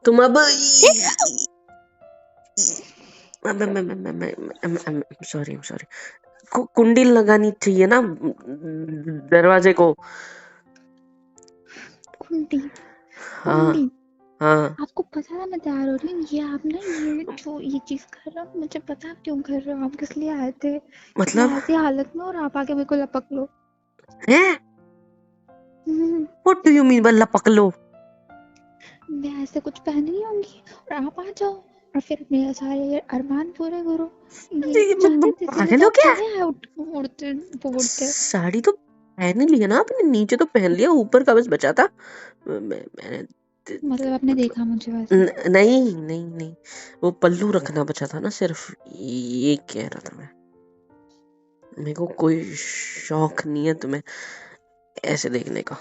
तुम अब ठीक? सॉरी सॉरी, कुंडी लगानी चाहिए ना दरवाजे को। कुंडी? हाँ कुंडी? हाँ। आपको पता है मैं तैयार हो रही हूँ, ये आप ना ये चीज कर रहे हो, मुझे पता है आप क्यों कर रहे हो, आप किस लिए आए थे, कि मैं मतलब ऐसी हालत में और आप आके मेरे को लपक लो। है, हम्म, व्हाट डू यू मीन बल्ला पकलो? मैं ऐसे कुछ पहन रही होंगी और आप आ जाओ और फिर मेरे सारे अरमान पूरे करो। यही तो चाहते थे, इसीलिए पागल तो हो आप क्या? चले आए उड़ते उड़ते। साड़ी तो पहन ही लिया ना आपने, नीचे तो पहन लिया, ऊपर का बस बचा था। मैंने मतलब आपने मतलब देखा मुझे वैसे? नहीं नहीं नहीं, वो पल्लू रखना बचा था ना सिर्फ, ये कह रहा था मैं। मेरे को कोई शौक नहीं है तुम्हें ऐसे देखने का,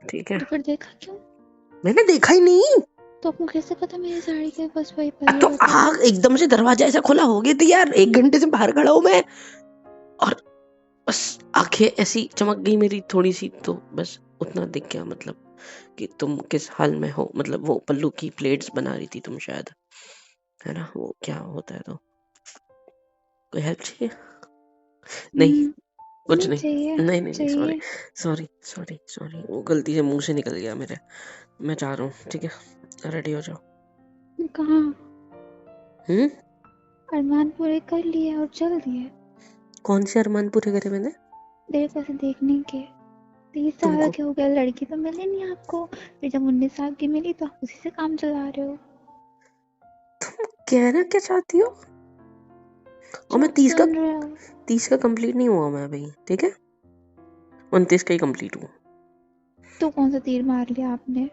ठीक है? तो फिर देखा क्यों? मैंने देखा ही नहीं। तो आपको कैसे पता मेरी साड़ी के बस वही तो पल्लू होता है? एकदम से दरवाजा ऐसा खुला हो गया तो यार, 1 घंटे से बाहर खड़ा हूं मैं, और बस आंखें ऐसी चमक गई मेरी थोड़ी सी, तो बस उतना दिख गया, मतलब कि तुम किस हाल में हो, मतलब वो पल्लू की प्लेट्स बना रही थी तुम शायद, है ना? वो क्या होता है, तो कोई हेल्प चाहिए? नहीं, कुछ नहीं नहीं। चाहिए। नहीं नहीं नहीं, सॉरी चाहिए। सॉरी सॉरी सॉरी, वो गलती से मुंह से निकल गया मेरे। मैं जा रहा हूँ, ठीक है? रेडी हो जाओ। कहाँ? हम्म? अरमान पूरे कर लिए और चल दिए? कौन से अरमान पूरे करे मैंने? मेरे को ऐसे देखने के। 30 साल तुमको के हो गए, लड़की तो मिली नहीं आपको, फिर जब 19 साल की मिली तो आप उसी से काम चला रहे हो। कहना क्या चाहती हो? और जो मैं आप 30 का, सुन रहे हो। 30 का कंप्लीट नहीं हुआ मैं अभी, ठीक है? 29 का ही कंप्लीट हुआ। तो कौन सा तीर मार लिया आपने?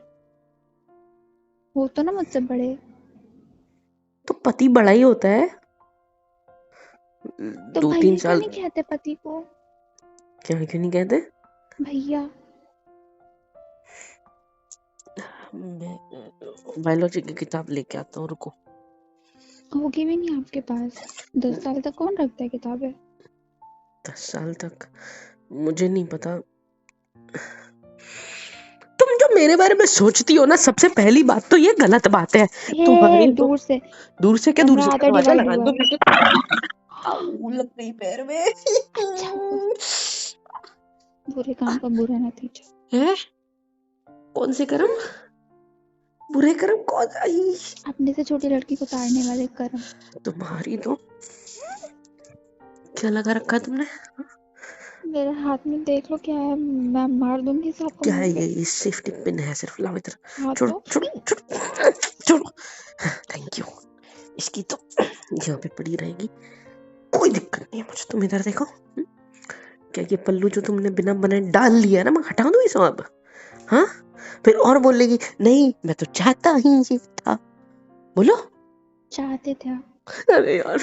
हो तो ना मुझसे बड़े। तो पति बड़ा ही होता है, तो 2-3 भैया क्यों साल। नहीं कहते पति को? क्या क्यों नहीं कहते? भैया। बायोलॉजी की किताब लेके आता हूँ, रुको। होगी भी नहीं आपके पास। 10 साल तक कौन रखता है किताबें? 10 साल तक मुझे नहीं पता। तुम जो मेरे बारे में सोचती हो ना, सबसे पहली बात तो ये गलत बात है ये तुम्हारी तो। दूर से। दूर से क्या, दूर कमरा से आधा दरवाजा डिवाइड लगा हुआ दो है। मेरे को। आऊ, लग गई पैर में। अच्छा हुआ। बुरे काम का बुरा नतीजा। हैं? कौन से कर्म? बुरे कर्म कौन? आई, अपने से छोटी लड़की को ताड़ने वाले कर्म। तुम्हारी तो क्या लगा रखा है तुमने? मेरे हाथ में देख लो क्या है, मैं मार दूंगी सबको क्या मुंह है पे। ये सेफ्टी पिन है सिर्फ, लाओ इधर। हाँ छोड़ो तो। छोड़ो छोड़ो छोड़ो। Thank you. इसकी तो यहाँ पे पड़ी रहेगी, कोई दिक्कत नहीं है मुझे। तुम इधर देखो। क्या ये पल्लू जो तुमने बिना बनाए डाल लिया है ना, मैं हटा दूँ इसे अब? हाँ, फिर और बोलेगी नहीं मैं तो चाहता ही ये था। बोलो। चाहते थे आप? अरे यार,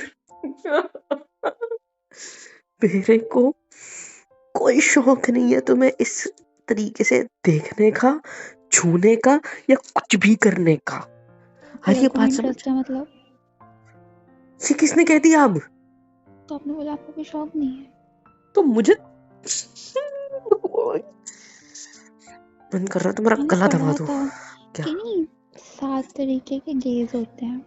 मेरे को कोई शौक नहीं है तुम्हें इस तरीके से देखने का, छूने का, या कुछ भी करने का। आपको हर ये लड़कों में बात समझ इंटरेस्ट है मतलब? से किसने कह दिया अब? तो आपने बोला आपको कोई शौक नहीं है। तो मुझे मन कर रहा तुम्हारा मैंने गला दबा पढ़ा दूं। था क्या? कि नहीं, 7 तरीके के गेज होते हैं।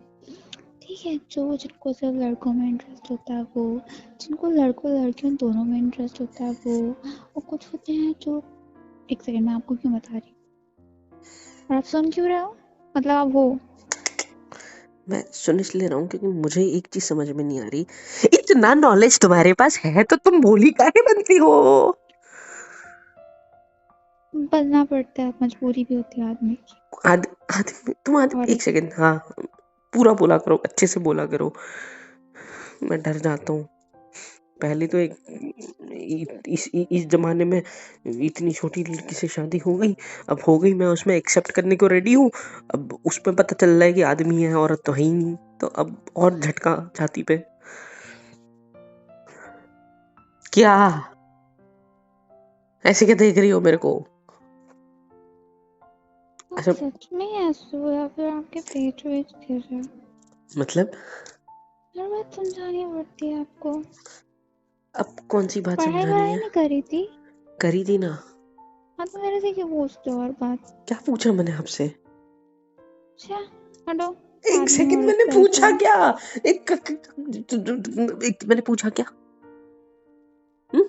ठीक है, जो जिनको सिर्फ लड़कों में इंटरेस्ट होता है वो, जिनको लड़कों लड़कियों दोनों में इंटरेस्ट होता है वो, और कुछ होते हैं जो, एक सेकंड मैं आपको क्यों बता रही हूँ और आप सुन क्यों रहे हो, मतलब आप हो। मैं सुन इसलिए रहा हूँ क्योंकि मुझे एक चीज समझ में नहीं आ रही, इतना नॉलेज तुम्हारे पास है तो तुम भोली काहे बनती हो? बनना पड़ता है, मजबूरी भी होती है आदमी की। आदमी तुम आदमी, औरत एक सेकंड, हाँ, पूरा बोला करो, अच्छे से बोला करो। मैं डर जाता हूँ। पहले तो एक इस जमाने में इतनी छोटी लड़की से शादी हो गई, अब हो गई, मैं उसमें एक्सेप्ट करने को रेडी हूँ। अब उसमें पता चल रहा है कि आदमी है, औरत तो है ही नहीं, तो अब और झटका छाती पे। क्या ऐसे क्या देख रही हो मेरे को? आप अच्छा, सच में ऐसे हो या फिर आपके पेट वेट गिर रहा है? मतलब हर बात समझानी पड़ती है आपको। अब कौन सी बात पढ़ाई समझानी वढ़ाई है? नहीं करी थी? करी थी ना। हाँ तो मेरे से क्यों पूछते हो हर बात? क्या पूछा मैंने आपसे? अच्छा हटो, एक आदमी सेकंड, औरत मैंने का पूछा ऐसा। क्या? मैंने पूछा क्या? हम्म?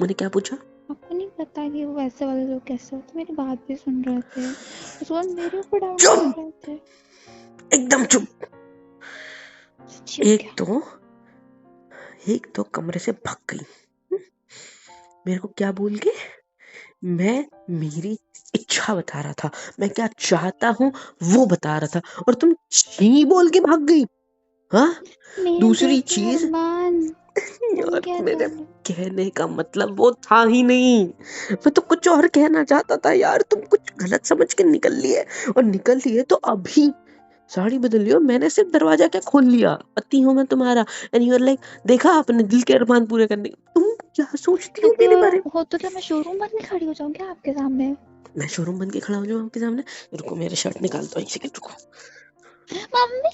मैंने क्या पूछा? आपको नहीं पता कि वो वैसे वाले लोग कैसे होते? मेरी बात भी सुन रहे थे, उसके बाद मेरे ऊपर डाउट कर चुप, रहे थे। एकदम चुप। सच्ची हो क्या? एक तो कमरे से भाग गई। मेरे को क्या बोल के? मैं मेरी इच्छा बता रहा था, मैं क्या चाहता हूँ वो बता रहा था, और तुम छी बोल के भाग गई। हाँ, मेरे दूसरी दिल के चीज अरमान बन यार, गया मेरे तुम। कहने का मतलब वो था ही नहीं। मैं तो कुछ और कहना चाहता था यार, तुम कुछ गलत समझ के निकल लिए, और निकल लिए तो अभी साड़ी बदल लियो। मैंने सिर्फ दरवाजा क्या खोल लिया, पति हूँ मैं तुम्हारा, एंड यू आर लाइक, देखा अपने दिल के अरमान पूरे करने। तुम क्या सोचती हो ऐसे मेरे बारे में? हो तो क्या मैं शोरूम बंद में खड़ी हो जाऊं क्या आपके सामने? मैं शोरूम बन के खड़ा हो जाऊँ आपके सामने? रुको, मेरे शर्ट निकालता हूँ, एक सेकंड रुको। मम्मी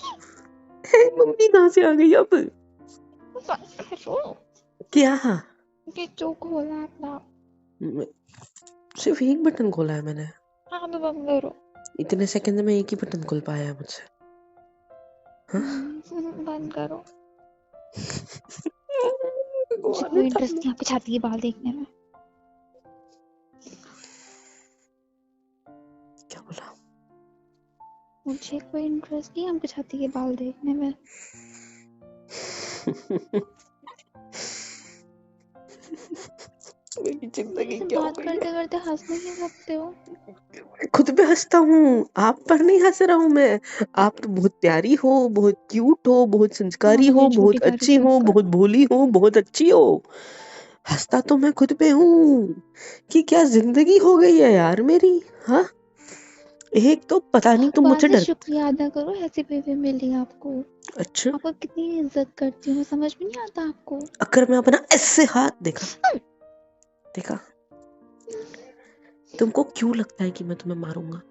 मम्मी कहाँ से आ गई अब? बंद करो, क्या? ये जो खोला अपना। मैं- सिर्फ एक बटन खोला है मैंने। हाँ तो बंद करो। इतने सेकंड में एक ही बटन खोल पाया है मुझसे। हाँ? बंद करो। मुझे भगवान, कोई इंटरेस्ट नहीं आपकी छाती के बाल देखने में। क्या बोला? मुझे कोई इंटरेस्ट नहीं आपकी छाती के बाल देखने में। मेरी जिंदगी मेरे से क्या हो बात गई है? करते करते हंसने क्यों लगते हो? मैं खुद पे हंसता हूँ, आप पर नहीं हंस रहा हूँ मैं। आप तो बहुत प्यारी हो, बहुत क्यूट हो, बहुत हाँ संस्कारी तो हो, मेरी बहुत झूठी अच्छी तारीफ मत हो, बहुत करो। भोली हो, बहुत अच्छी हो। हंसता तो मैं खुद पे हूँ कि क्या जिंदगी हो गई है यार मेरी। हाँ, एक तो पता नहीं तुम बाद मुझसे में डर। शुक्रिया अदा करो, ऐसी बीवी मिली आपको। अच्छा, आपको कितनी इज्जत करती हूँ, समझ में नहीं आता आपको? अगर मैं अपना ऐसे हाथ देखा, देखा, तुमको क्यों लगता है कि मैं तुम्हें मारूंगा?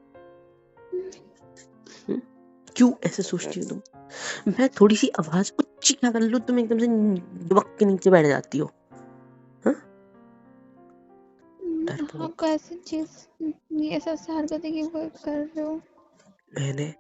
हम्म? क्यों ऐसे सोचती हो तुम? मैं थोड़ी सी आवाज ऊंची क्या कर लूं, तुम एकदम से दुबक के नीचे बैठ जाती हो। हाँ, डरपोक। आपको ऐसी चीज, ऐसा हरकतें क्यों कर रहे हो? मैंने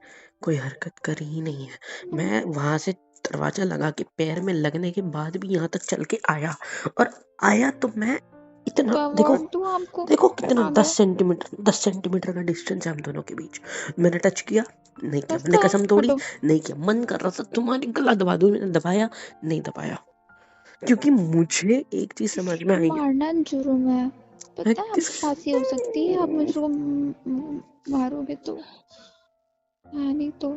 कोई हरकत करी ही नहीं है। मैं वहां से दरवाजा लगा के पैर में लगने के बाद भी यहाँ तक चल के आया, और आया तो मैं इतना, तो देखो, अवार्ड दूँ आपको? देखो कितना, आ 10 जाओ। सेंटीमीटर 10 सेंटीमीटर का डिस्टेंस है हम दोनों के बीच। मैंने टच किया? नहीं किया। बस मैंने कहा कसम तोड़ी? हटो। नहीं किया। मन कर रहा था तुम्हारी गला दबा दूं, मैंने दबाया? नहीं दबाया, क्योंकि मुझे एक चीज समझ में आई है। मारना जुर्म है, मैं पता है? किस आपको फांसी हो सकती है, आप मुझको मारोगे तो। है नहीं तो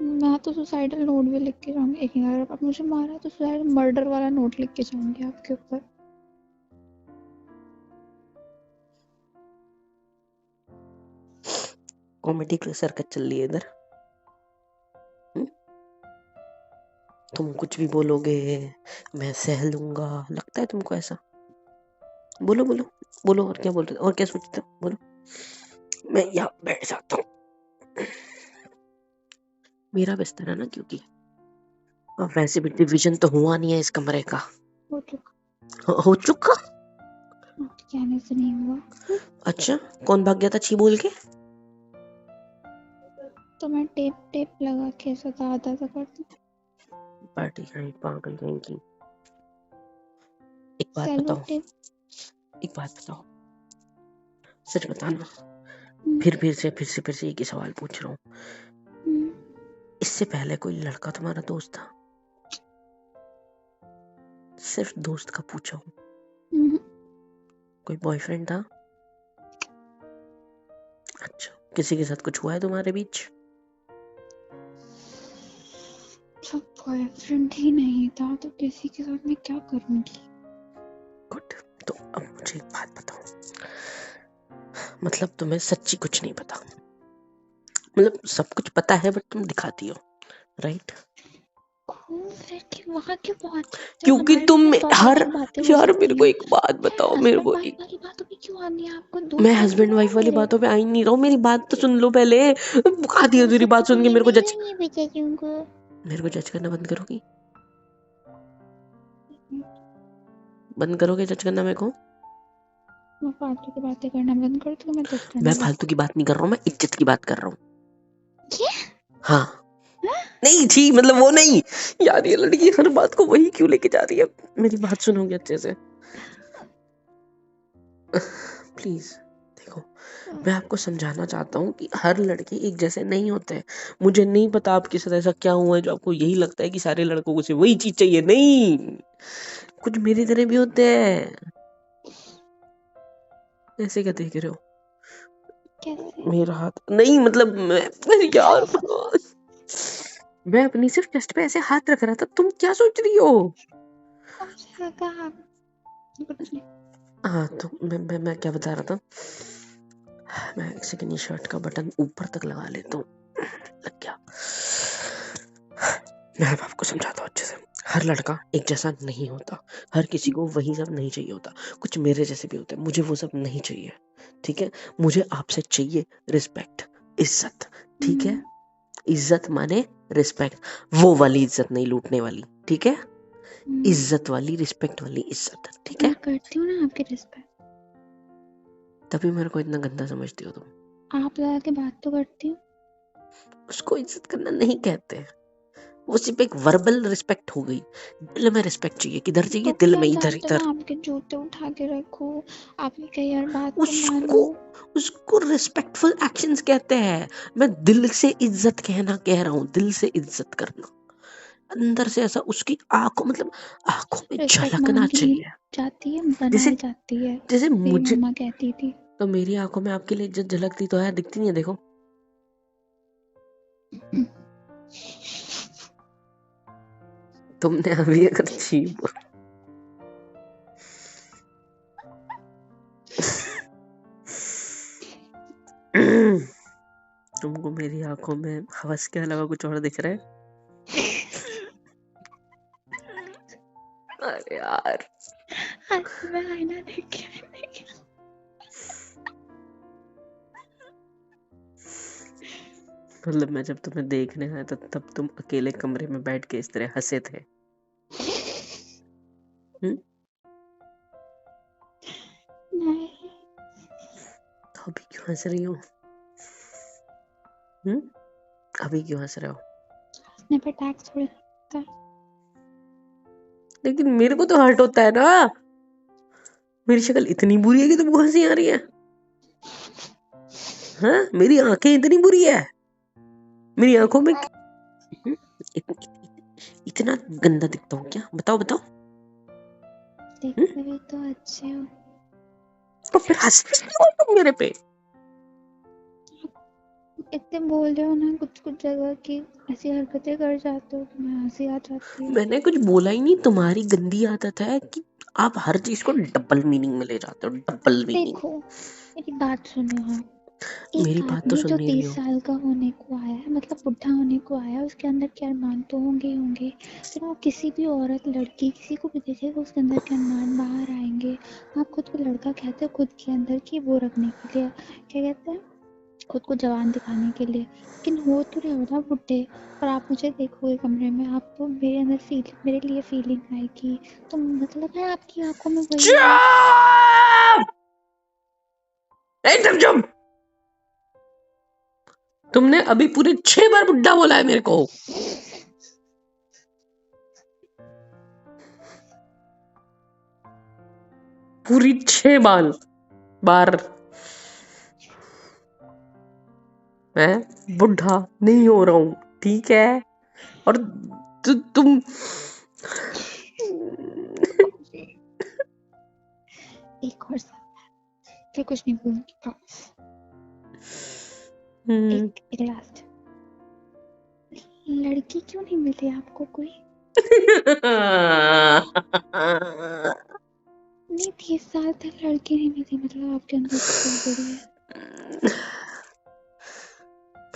मैं तो सुसाइडल नोट भी लिख के जाऊंगी। एक अगर आप मुझे मारा तो सुसाइडल मर्डर वाला नोट लिख के जाऊंगी आपके ऊपर। कॉमेडी की सरकत चल रही है इधर। हम्म? तुम कुछ भी बोलोगे मैं सह लूंगा, लगता है तुमको ऐसा? बोलो बोलो बोलो, और क्या बोल रहे हो, और क्या सोचते हो, बोलो। मैं यहाँ बैठ जाता हूँ, मेरा बिस्तर है ना, क्योंकि अब वैसे भी डिवीजन तो हुआ नहीं है इस कमरे का। हो चुका, हो चुका? आपके कहने से नहीं हुआ। अच्छा, कौन भाग गया था छी बोल के? तो मैं टेप टेप लगा के सदा आधा सा कर दूं। पार्टी कहीं, पागल कहीं की। एक बात सेलो बताओ, टेप। एक बात बताओ, सच बताना। हम्म, फिर से एक ही सवाल पूछ रहा हूँ। हम्म, इससे पहले कोई लड़का तुम्हारा दोस्त था? सिर्फ दोस्त का पूछा हूँ। हम्म। कोई बॉयफ्रेंड था? अच्छा, किसी के साथ कुछ हुआ है तुम्हारे बीच? जब बॉयफ्रेंड ही नहीं था तो किसी के साथ मैं क्या करूंगी? गुड। तो अब मुझे एक बात बताओ, मतलब तुम्हें सच्ची कुछ नहीं पता? मतलब सब कुछ पता है बट तुम दिखाती हो, राइट? घूम फिर के वहां क्यों पहुंच जाते हो? क्योंकि हमारे बीच तुम में 100 हर, अलग बातें हो यार मेरे सकती को हैं। एक बात क्या बताओ, मेरे हस्बैंड को वाइफ एक, वाली बातों पे क्यों आनी है आपको? मैं दोस्त हस्बैंड वगैरह हो वाइफ वाली मेरे। बातों पे आ ही नहीं रहा हूँ, मेरी बात तो सुन लो पहले। बुखाती है तेरी सबको बात तो सुन के, मिलने जाएंगे बेचारियों को। मेरे को जज करना बंद करोगी? बंद करोगे जज करना मेरे को? मैं फालतू की बातें करना बंद कर दूँ? मैं जज मैं करना बंद फालतू कर की बात नहीं कर रहा हूँ, मैं इज्जत की बात कर रहा हूँ। क्या? हाँ नहीं छी, मतलब वो नहीं यार, ये लड़की हर बात को वही क्यों लेके जा रही है। मेरी बात सुनोगे अच्छे से प्लीज। देखो, मैं आपको समझाना चाहता हूँ कि हर लड़के एक जैसे नहीं होते हैं। मुझे नहीं पता आपके साथ ऐसा क्या हुआ है जो आपको यही लगता है कि सारे लड़कों को सिर्फ वही चीज चाहिए। नहीं, कुछ मेरी तरह भी होते हैं। ऐसे क्या देख रहे हो? कैसे? मेरा हाथ नहीं, मतलब मैं यार मैं अपनी सिर्फ चेस्ट पे ऐसे हाथ रख रहा था, तुम क्या सोच रही हो? मुझे लगा कुछ नहीं। हाँ तो मैं क्या बता रहा था, मैं एक सेकंड ये शर्ट का बटन ऊपर तक लगा लेता हूँ। लग गया। मैं अब आपको समझाता हूँ अच्छे से। हर लड़का एक जैसा नहीं होता, हर किसी को वही सब नहीं चाहिए होता। कुछ मेरे जैसे भी होते हैं, मुझे वो सब नहीं चाहिए। ठीक है, मुझे आपसे चाहिए रिस्पेक्ट, इज्जत। ठीक है, इज्जत माने रिस्पेक्ट, वो वाली इज्जत नहीं लूटने वाली। ठीक है, इज्जत वाली, रिस्पेक्ट वाली इज्जत। ठीक है, मैं करती हूँ ना आपकी रिस्पेक्ट। तभी मेरे को इतना गंदा समझती हो तुम। आप लगा के बात तो करती हूँ। उसको इज्जत करना नहीं कहते, वो सिर्फ एक वर्बल रिस्पेक्ट हो गई। दिल में रिस्पेक्ट चाहिए, किधर चाहिए? तो दिल क्या में, इधर चाहते हो इधर। मैं आपके जूते उठा के रखूँ, आपकी कई हर बात को उसको मानूं? उसको रिस्पेक्टफुल एक्शंस कहते हैं। मैं दिल से इज्जत कहना कह रहा हूँ, दिल से इज्जत करना, अंदर से ऐसा उसकी आंखों, मतलब आंखों में रिस्पेक्ट झलकना मांगी नहीं चाहिए। जाती है, जैसे बनाई जाती है। जैसे मेरी मुझे, मम्मा कहती थी। तो मेरी आंखों में आपके लिए इज्जत झलकती तो है, दिखती नहीं है? देखो, तुमने अभी अगर छीप तुमको मेरी आंखों में हवस के अलावा कुछ और दिख रहा है? अरे यार, मैं आईना देख के मतलब मैं जब तुम्हें देखने आया था तब तुम अकेले कमरे में बैठ के इस तरह हंसे थे? नहीं। तो अभी क्यों हंस रही हो? अभी क्यों हंस रहे हो? हंसने पे टैक्स थोड़ी लगता है। लेकिन मेरे को तो हर्ट होता है ना। मेरी शक्ल इतनी बुरी है कि तुमको हंसी आ रही है? हाँ, मेरी आंखें इतनी बुरी है, मेरी आंखों में इतना गंदा दिखता हूँ क्या? बताओ बताओ। देखते भी तो अच्छे हो। तो फिर हंसते क्यों हो तुम मेरे पे? इतने बोल रहे हो ना कुछ कुछ जगह की ऐसी हरकतें कर जाते हो कि मैं हंसी आ जाती है। मैंने कुछ बोला ही नहीं, तुम्हारी गंदी आदत है कि आप हर चीज को डबल मीनिंग में ले जाते हो, डबल मीनिंग। देखो मेरी बात सुनो आप। एक मेरी बात तो आदमी सुन जो नहीं रही 30 हो। साल का होने को आया है, मतलब बुढ़ा होने को आया है, उसके अंदर के अरमान तो होंगे ही होंगे। फिर वो किसी भी औरत, लड़की, किसी को भी देखेगा उसके अंदर के अरमान बाहर आएंगे। आप खुद को लड़का कहते हो खुद के अंदर की वो रखने के लिए, क्या कहते हैं, खुद को जवान दिखाने के लिए। लेकिन हो तो रहे हो ना बुढ़े। और आप मुझे देखोगे कमरे में, आपको मेरे अंदर मेरे लिए फीलिंग आएगी। तो मतलब है आपकी आंखों में वही है। चुप! एकदम चुप! तुमने अभी पूरे 6 बार बुड्ढा बोला है मेरे को। पूरी 6 बार मैं बुढ़ा नहीं हो रहा हूँ, ठीक है? और तुम एक और साथ फिर कुछ नहीं बोलूंगी, प्रॉमिस। एक लास्ट। लड़की क्यों नहीं मिली आपको कोई? नहीं 30 साल तक लड़की नहीं मिली, मतलब आपके अंदर कुछ गड़बड़ी है।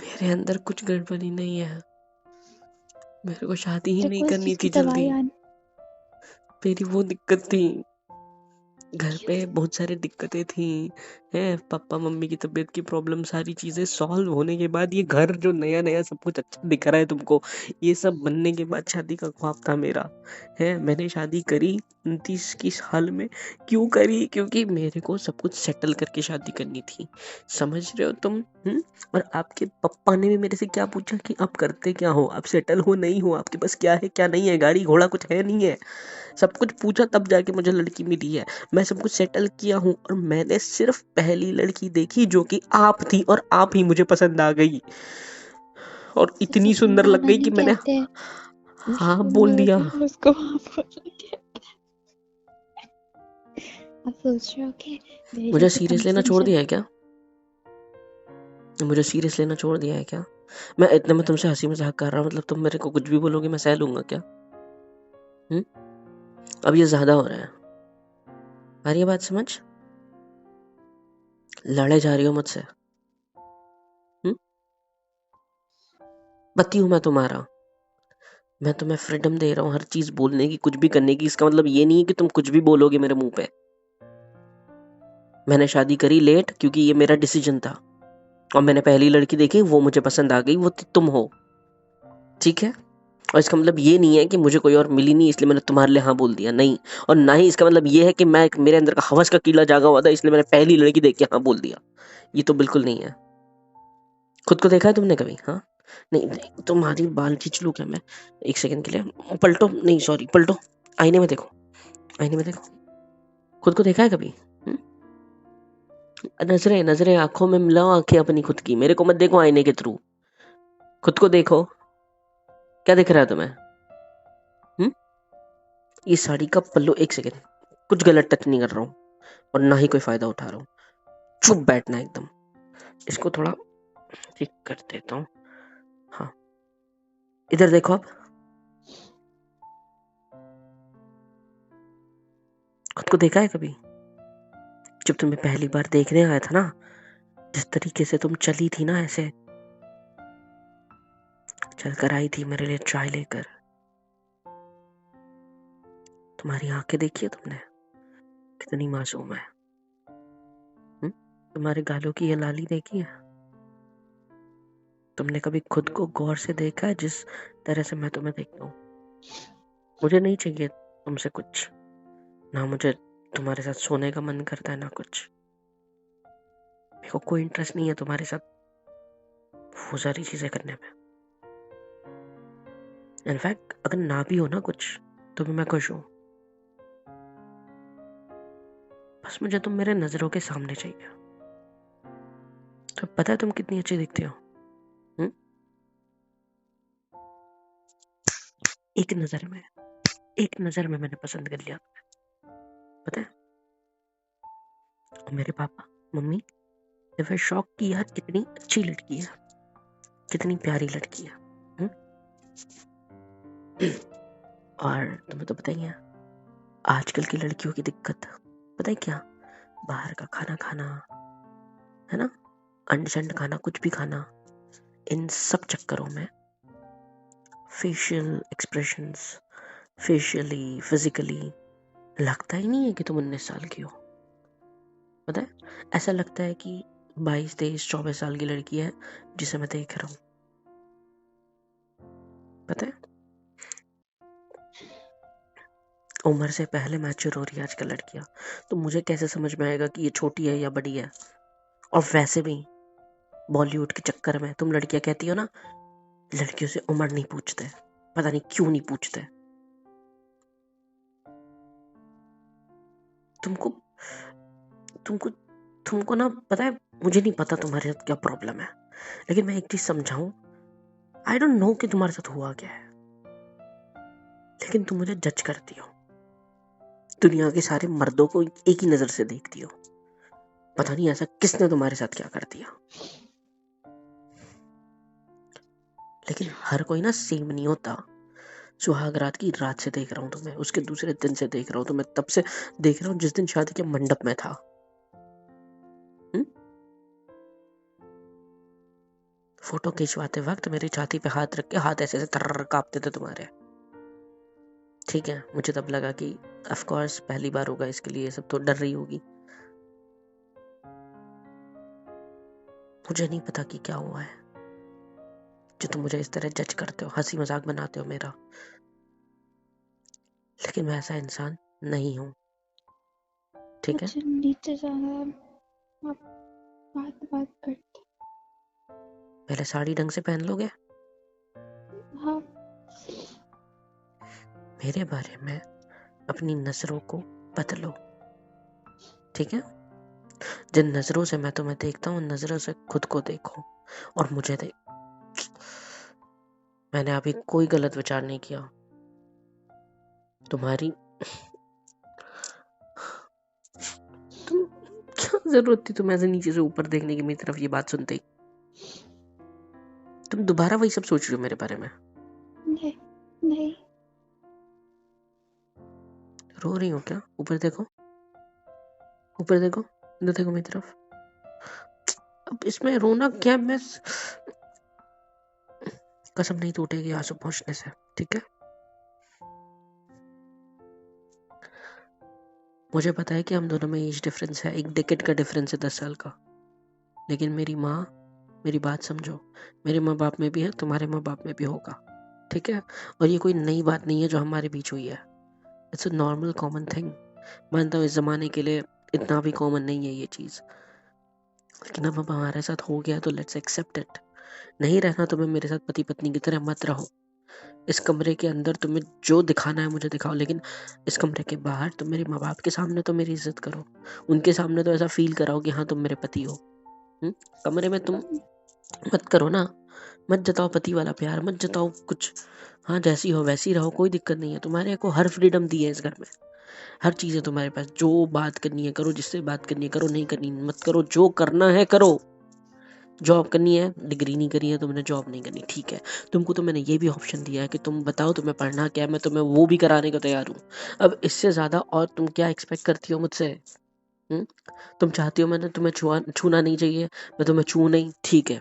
मेरे अंदर कुछ गड़बड़ी नहीं है, मेरे को शादी ही नहीं देखो इस करनी चीज थी की जल्दी। दवाई आनी। मेरी वो दिक्कत थी, घर पे बहुत सारी दिक्कतें थी, है पापा मम्मी की तबीयत की प्रॉब्लम सारी चीजें सॉल्व होने के बाद ये घर जो नया नया सब कुछ अच्छा दिख रहा है तुमको, ये सब बनने के बाद शादी का ख्वाब था मेरा। है मैंने शादी करी 29 साल में। क्यों करी? क्योंकि मेरे को सब कुछ सेटल करके शादी करनी थी। समझ रहे हो तुम? और आपके पप्पा ने भी मेरे से क्या पूछा कि आप करते क्या हो, आप सेटल हो नहीं हो, आपके पास क्या है क्या नहीं है, गाड़ी घोड़ा कुछ है नहीं है, सब कुछ पूछा तब जाके मुझे लड़की मिली है। मैं सब कुछ सेटल किया हूँ और मैंने सिर्फ पहली लड़की देखी जो कि आप थी, और आप ही मुझे पसंद आ गई और इतनी सुंदर पसंद लग आना गई नहीं कि मैंने कहते, हाँ बोल सुंदर दिया। होती उसको आप बोलोगे। आप सोच रहे हो कि मेरे मुझे जैसे सीरियस लेना छोड़ कम दिया है क्या? मुझे सीरियस लेना छोड़ दिया है क्या? मैं इतने में तुमसे हंसी मजाक कर रहा हूँ, मतलब तुम मेरे को कुछ भी बोलोगे मैं सह लूंगा क्या? अब ये ज्यादा हो रहा है। आ रही है बात समझ? लड़े जा रही हो मुझसे? पति हूं मैं तुम्हारा। मैं तुम्हें फ्रीडम दे रहा हूँ हर चीज बोलने की, कुछ भी करने की। इसका मतलब ये नहीं है कि तुम कुछ भी बोलोगे मेरे मुंह पे। मैंने शादी करी लेट क्योंकि ये मेरा डिसीजन था, और मैंने पहली लड़की देखी, वो मुझे पसंद आ गई, वो तुम हो। ठीक है? और इसका मतलब ये नहीं है कि मुझे कोई और मिली नहीं इसलिए मैंने तुम्हारे लिए हाँ बोल दिया, नहीं। और ना ही इसका मतलब ये है कि मैं मेरे अंदर का हवस का कीड़ा जागा हुआ था इसलिए मैंने पहली लड़की देख के हाँ बोल दिया। ये तो बिल्कुल नहीं है। खुद को देखा है तुमने कभी? हाँ नहीं, नहीं तुम्हारी बाल खींच लूं क्या मैं एक सेकंड के लिए? पलटो, नहीं सॉरी, पलटो, आईने में देखो, आईने में देखो। खुद को देखा है कभी? नजरें नजरें आंखों में मिलाओ, आंखें अपनी खुद की, मेरे को मत देखो आईने के थ्रू, खुद को देखो। क्या दिख रहा है तुम्हें? ये साड़ी का पल्लू, एक सेकंड, कुछ गलत टच नहीं कर रहा हूँ और ना ही कोई फायदा उठा रहा हूँ। चुप बैठना एकदम। इसको थोड़ा ठीक कर देता हूँ। हाँ इधर देखो अब। खुद को देखा है कभी? जब तुम्हें पहली बार देखने आया था ना, जिस तरीके से तुम चली थी ना, ऐसे चलकर आई थी मेरे लिए चाय लेकर। तुम्हारी आंखें देखी है तुमने, कितनी मासूम है। तुम्हारे गालों की ये लाली देखी है? तुमने कभी खुद को गौर से देखा है जिस तरह से मैं तुम्हें देखता हूँ? मुझे नहीं चाहिए तुमसे कुछ, ना मुझे तुम्हारे साथ सोने का मन करता है ना कुछ। मेरे को कोई इंटरेस्ट नहीं है तुम्हारे साथ वो सारी चीजें करने में। इनफैक्ट अगर ना भी हो ना कुछ तो भी मैं खुश हूँ। बस मुझे तुम मेरे नजरों के सामने चाहिए। तो पता है तुम कितनी अच्छी दिखती हो? एक नजर में, एक नजर में मैंने पसंद कर लिया तुम्हें, पता है? और मेरे पापा मम्मी ने फिर शौक की, यार कितनी अच्छी लड़की है, कितनी प्यारी लड़की है। और तुम्हें तो पता ही है आजकल की लड़कियों की दिक्कत, पता है क्या? बाहर का खाना खाना, है ना, अंड शंड खाना, कुछ भी खाना, इन सब चक्करों में फेशियल एक्सप्रेशंस, फेशियली फिजिकली लगता ही नहीं है कि तुम 19 साल की हो। पता है, ऐसा लगता है कि 22, 23, 24 साल की लड़की है जिसे मैं देख रहा हूँ। पता है, उम्र से पहले मैच्योर हो रही है आजकल लड़कियां। तो मुझे कैसे समझ में आएगा कि ये छोटी है या बड़ी है? और वैसे भी बॉलीवुड के चक्कर में तुम लड़कियां कहती हो ना, लड़कियों से उम्र नहीं पूछते, पता नहीं क्यों नहीं पूछते। तुमको तुमको तुमको ना पता है, मुझे नहीं पता तुम्हारे साथ क्या प्रॉब्लम है, लेकिन मैं एक चीज समझाऊं, आई डोंट नो कि तुम्हारे साथ हुआ क्या है, लेकिन तुम मुझे जज करती हो, दुनिया के सारे मर्दों को एक ही नजर से देखती हो। पता नहीं ऐसा किसने तुम्हारे साथ क्या कर दिया। लेकिन हर कोई ना सेम नहीं होता। सुहाग रात की रात से देख रहा हूँ तुम्हें, उसके दूसरे दिन से देख रहा हूँ तुम्हें, तब से देख रहा हूँ जिस दिन शादी के मंडप में था। फोटो खिंचवाते वक्त मेरी छाती पे हाथ रख के हाथ ऐसे ऐसे थर्र कांपते थे तुम्हारे। ठीक है, मुझे तब लगा कि ऑफ कोर्स पहली बार होगा इसके लिए सब तो डर रही होगी। मुझे नहीं पता कि क्या हुआ है जो तुम मुझे इस तरह जज करते हो, हंसी मजाक बनाते हो मेरा, लेकिन मैं ऐसा इंसान नहीं हूँ। ठीक है, अच्छा नीचे जाना, आप बात करते। पहले साड़ी ढंग से पहन लोगे। हाँ मेरे बारे में अपनी नजरों को बदलो, ठीक है। जिन नजरों से मैं तुम्हें देखता हूँ उन नजरों से खुद को देखो और मुझे देख। मैंने अभी कोई गलत विचार नहीं किया। तुम्हारी तुम क्या जरूरत थी तुम ऐसे नीचे से ऊपर देखने की मेरी तरफ ये बात सुनते ही? तुम दोबारा वही सब सोच रही हो मेरे बारे में? नहीं रो रही हो क्या? ऊपर देखो, ऊपर देखो, इधर देखो मेरी तरफ। अब इसमें रोना क्या? मैं कसम नहीं टूटेगी आंसू पहुंचने से, ठीक है। मुझे पता है कि हम दोनों में एज डिफरेंस है, 1 डेकेड का डिफरेंस है, 10 साल का, लेकिन मेरी माँ, मेरी बात समझो, मेरे माँ बाप में भी है, तुम्हारे माँ बाप में भी होगा, ठीक है। और ये कोई नई बात नहीं है जो हमारे बीच हुई है। It's a normal common thing. मानता हूँ इस जमाने के लिए इतना भी कॉमन नहीं है ये चीज, लेकिन अब हमारे साथ हो गया तो लेट्स एक्सेप्ट इट। नहीं रहना तुम्हें मेरे साथ पति पत्नी की तरह मत रहो। इस कमरे के अंदर तुम्हें जो दिखाना है मुझे दिखाओ, लेकिन इस कमरे के बाहर तुम मेरे माँ बाप के सामने तो मेरी इज्जत करो, उनके सामने तो ऐसा फील कराओ कि हाँ तुम मेरे पति हो। कमरे में तुम मत करो ना, मत जताओ पति वाला प्यार, मत जताओ कुछ। हाँ जैसी हो वैसी रहो, कोई दिक्कत नहीं है। तुम्हारे को हर फ्रीडम दी है इस घर में, हर चीज है तुम्हारे पास। जो बात करनी है करो, जिससे बात करनी है करो, नहीं करनी मत करो, जो करना है करो। जॉब करनी है, डिग्री नहीं करी है तुमने, जॉब नहीं करनी, ठीक है। तुमको तो मैंने ये भी ऑप्शन दिया है कि तुम बताओ तुम्हें पढ़ना क्या है, मैं तुम्हें वो भी कराने को तैयार हूँ। अब इससे ज्यादा और तुम क्या एक्सपेक्ट करती हो मुझसे? तुम चाहती हो मैंने तुम्हें छूना नहीं चाहिए, मैं तुम्हें छू नहीं, ठीक है,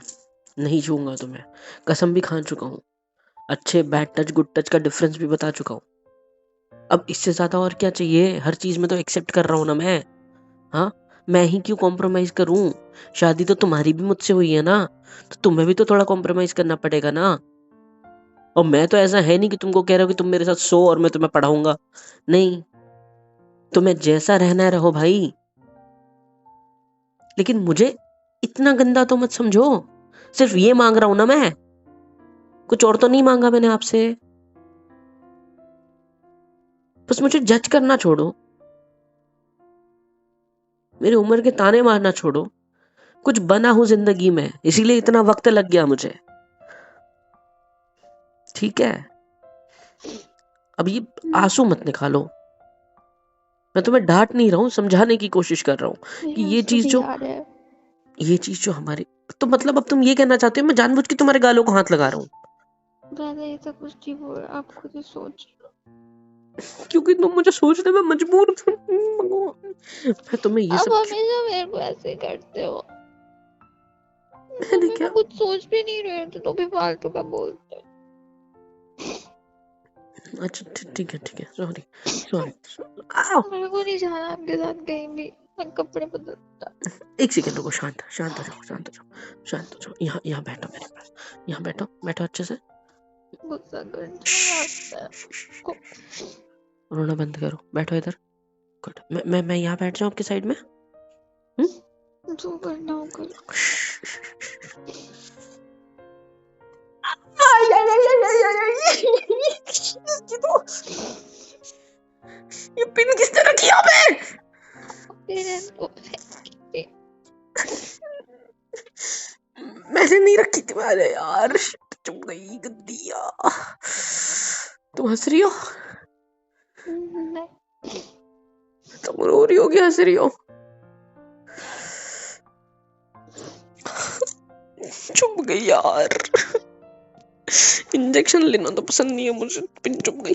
नहीं छूंगा तुम्हें, कसम भी खा चुका हूँ, अच्छे बैड टच गुड टच का डिफरेंस भी बता चुका हूँ। अब इससे ज्यादा और क्या चाहिए? हर चीज में तो एक्सेप्ट कर रहा हूँ ना मैं। हाँ, मैं ही क्यों कॉम्प्रोमाइज करूं? शादी तो तुम्हारी भी मुझसे हुई है ना, तो तुम्हें भी तो थोड़ा कॉम्प्रोमाइज करना पड़ेगा ना। और मैं तो ऐसा है नहीं कि तुमको कह रहा हूँ कि तुम मेरे साथ सो और मैं तुम्हें पढ़ाऊंगा, नहीं। तुम्हें जैसा रहना है रहो भाई, लेकिन मुझे इतना गंदा तो मत समझो। सिर्फ ये मांग रहा हूं ना मैं, कुछ और तो नहीं मांगा मैंने आपसे। बस मुझे जज करना छोड़ो, मेरी उम्र के ताने मारना छोड़ो। कुछ बना हूं जिंदगी में, इसीलिए इतना वक्त लग गया मुझे, ठीक है। अब ये आंसू मत निकालो, मैं तुम्हें डांट नहीं रहा हूँ, समझाने की कोशिश कर रहा हूँ कि ये चीज जो हमारी, तो मतलब अब तुम ये कहना चाहते हो मैं जानबूझ के तुम्हारे गालों को हाथ लगा रहा हूँ? ये सब कुछ नहीं बोल, आप खुद ही सोच। क्योंकि तुम मुझे सोचने में मजबूर मैं तुम्हें ये आप सब हमेशा मेरे को ऐसे करते हो। मैंने क्या? कुछ सोच भी नहीं रहे थे तो भी फालतू का बोलते हो। अच्छा ठीक है, सॉरी सॉरी। मेरे को नहीं जाना आपके साथ कहीं भी, मैं कपड़े बदलता। एक सेकंड रुको, शांत शांत हो जाओ। यहाँ बैठो मेरे पास, यहाँ बैठो अच्छे से। गुस्सा करना रोना बंद करो, बैठो इधर। गुड, मैं यहाँ बैठ जाऊँ आपके साइड में? जो करना हो कर। ये पिन किसने रखी यहाँ पे? मैंने नहीं रखी थी, अरे यार चुप गई गद्दिया। तुम हंस रही हो? तुम रो रही हो कि हंस रही हो? चुप गई यार, इंजेक्शन लेना तो पसंद नहीं है मुझे, पिन चुप गई।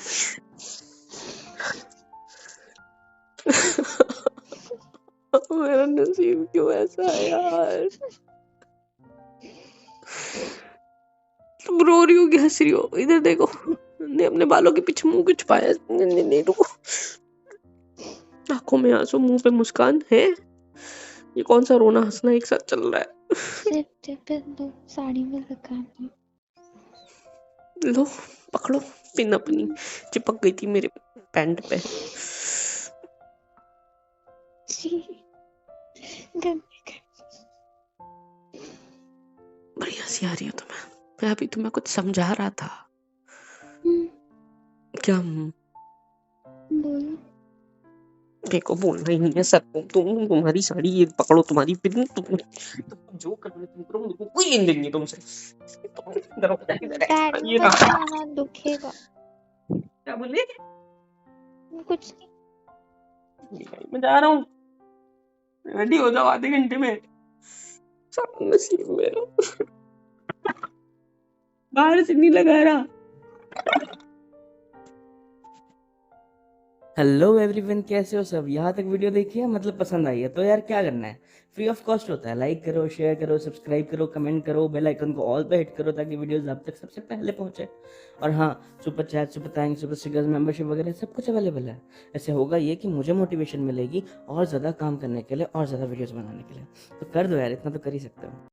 मेरा नसीब क्यों ऐसा है यार? तुम रो रही हो कि हंस रही हो? इधर देखो, ने अपने बालों के पीछे मुंह क्यों छुपाया? नहीं रुको, आंखों में आंसू, मुंह पे मुस्कान है, ये कौन सा रोना हंसना एक साथ चल रहा है? सिर्फ दो साड़ी में रखा है। लो पकड़ो, पिन अपनी चिपक गई थी मेरे पैंट पे। छी, गंदी कर। बड़ी हंसी आ रही है तुम्हें। मैं अभी तुम्हें कुछ समझा रहा था। क्या? बोलो। मेरे को बोलना ही नहीं है सर। तुम्हारी साड़ी ये पकड़ो, तुम्हारी पिन, तुम जो करना तुम करो, मेरे को कोई लेन देन नहीं तुमसे। डैडी ये मत ना। जाना, दुखेगा। क्या बोले? कुछ मैं जा रहा हूँ, रेडी हो जाओ आधे घंटे में। सामने से मेरा बाहर से नहीं लगा रहा। हेलो एवरीवन, कैसे हो सब? यहाँ तक वीडियो देखी है, मतलब पसंद आई है तो यार क्या करना है, फ्री ऑफ कॉस्ट होता है। लाइक करो, शेयर करो, सब्सक्राइब करो, कमेंट करो, बेल आइकन को ऑल पे हिट करो ताकि वीडियोस आप तक सबसे पहले पहुंचे। और हाँ, super chat, super thanks, super stickers, membership वगैरह सब कुछ अवेलेबल है। ऐसे होगा ये कि मुझे मोटिवेशन मिलेगी और ज़्यादा काम करने के लिए और ज़्यादा वीडियोज़ बनाने के लिए। तो कर दो यार, इतना तो कर ही सकते हो।